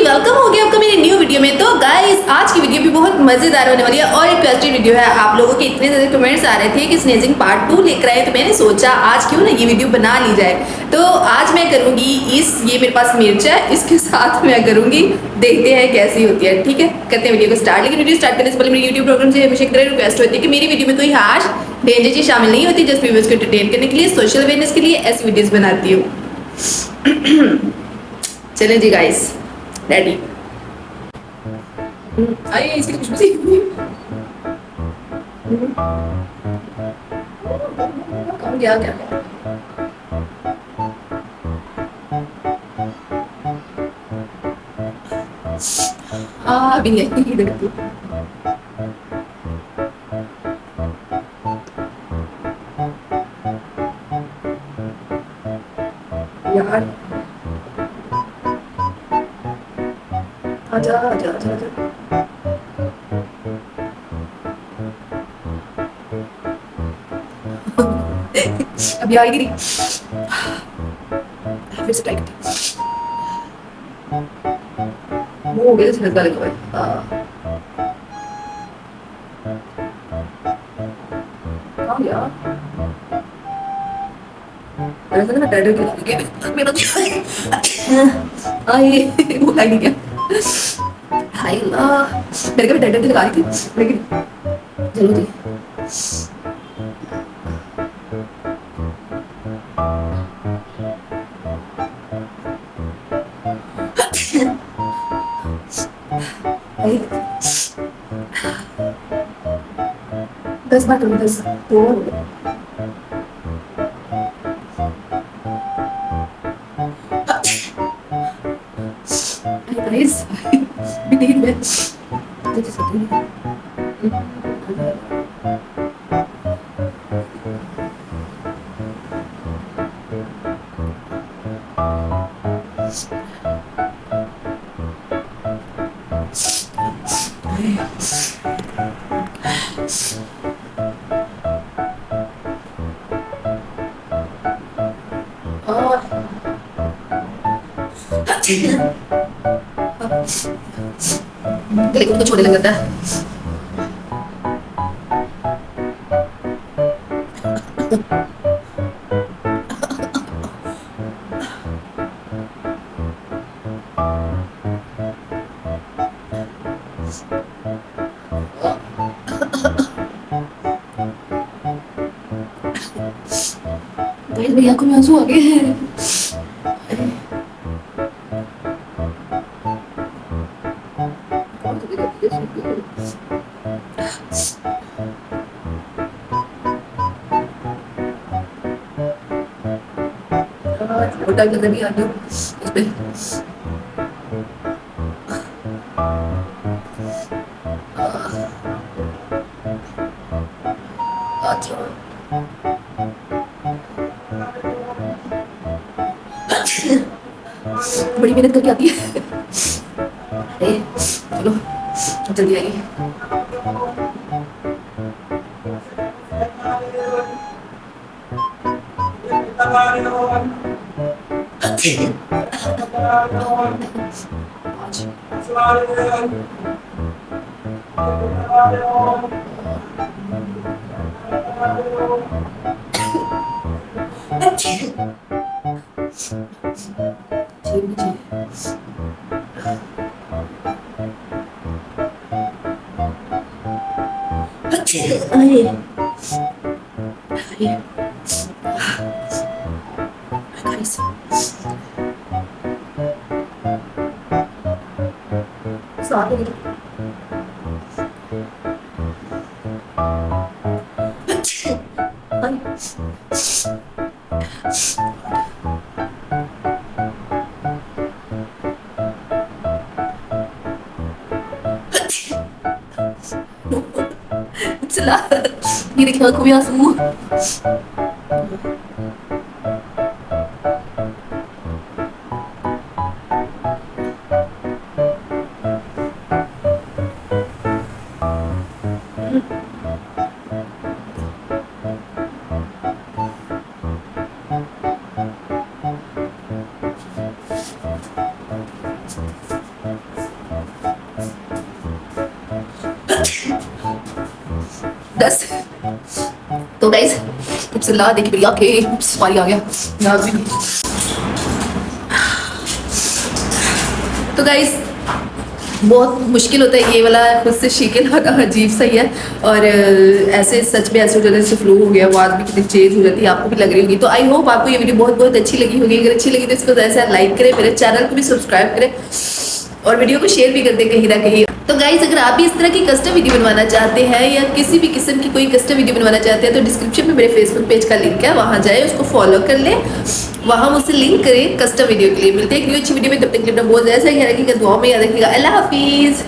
Welcome हो गया आपका मेरी न्यू वीडियो में। तो गाइस आज की वीडियो भी बहुत मजेदार होने वाली है और एक ट्रस्टेड वीडियो है। आप लोगों के इतने ज्यादा कमेंट्स आ रहे थे कि स्नेजिंग पार्ट 2 लेकर आए, तो मैंने सोचा आज क्यों ना ये वीडियो बना ली जाए। तो आज मैं करूंगी ये मेरे पास मिर्च है, इसके साथ मैं करूंगी, देखते हैं कैसी होती है। ठीक है, करते हैं वीडियो को स्टार्ट। लेकिन वीडियो स्टार्ट करने से पहले मेरे यूट्यूब प्रोग्राम से हमेशा एक तरह रिक्वेस्ट होती है कि मेरी वीडियो में कोई हाश डेंजर चीज शामिल नहीं होती, जस्ट व्यूअर्स को एंटरटेन करने के लिए, सोशल अवेयरनेस के लिए ऐसी वीडियोस बनाती हूँ। चलें जी गाइस, रेडी। आइए इसकी खुशबू सी कौन गया क्या अभी नहीं आई देखती यार। आजा आजा आजा आजा। अभी आएगी नहीं, फिर से ट्राई करते वो हो गया जैसे लगा लगा भाई। कहाँ गया? ऐसा ना टैटर के मेरा आई वो आई नहीं क्या? हाय अल्लाह, मेरे को भी टैटर की लगा रही थी लेकिन चलो जी। दस बार करूँ, 10 तो गाइस बिल्ली में जैसे सकती हूँ। गले को छोड़ने लग जाता है। मेरी आंखों में आंसू आ गए हैं। टाइम लग रहा है इस पे। अच्छा बड़ी मेहनत करके आती है। अरे चलो जल्दी आइए। चला ये देखिए आंखों में आंसू। बिस्मिल्लाह, देखिए मेरी आंखें, पानी आ गया नाक में। तो गाइस बहुत मुश्किल होता है ये वाला खुद से शीके लाना, अजीब सा ही है। और ऐसे सच में ऐसे हो जाता है जैसे फ्लू हो गया, आवाज़ भी कितनी चेंज हो जाती है, आपको भी लग रही होगी। तो आई होप आपको ये वीडियो बहुत बहुत अच्छी लगी होगी। अगर अच्छी लगी तो इसको ज़्यादा से ज़्यादा लाइक करें, मेरे चैनल को भी सब्सक्राइब करें और वीडियो को शेयर भी कर दें कहीं ना कहीं। तो गाइस अगर आप भी इस तरह की कस्टम वीडियो बनवाना चाहते हैं या किसी भी किस्म की कोई कस्टम वीडियो बनवाना चाहते हैं तो डिस्क्रिप्शन में मेरे फेसबुक पेज का लिंक है, वहाँ जाए, उसको फॉलो कर लें, वहाँ मुझसे लिंक करें कस्टम वीडियो के लिए। मिलते हैं एक न्यू अच्छी वीडियो में, तब तक के लिए अपना बहुत ज़्यादा ख्याल रखिएगा, दुआ में याद रखिएगा। अल्लाह हाफिज़।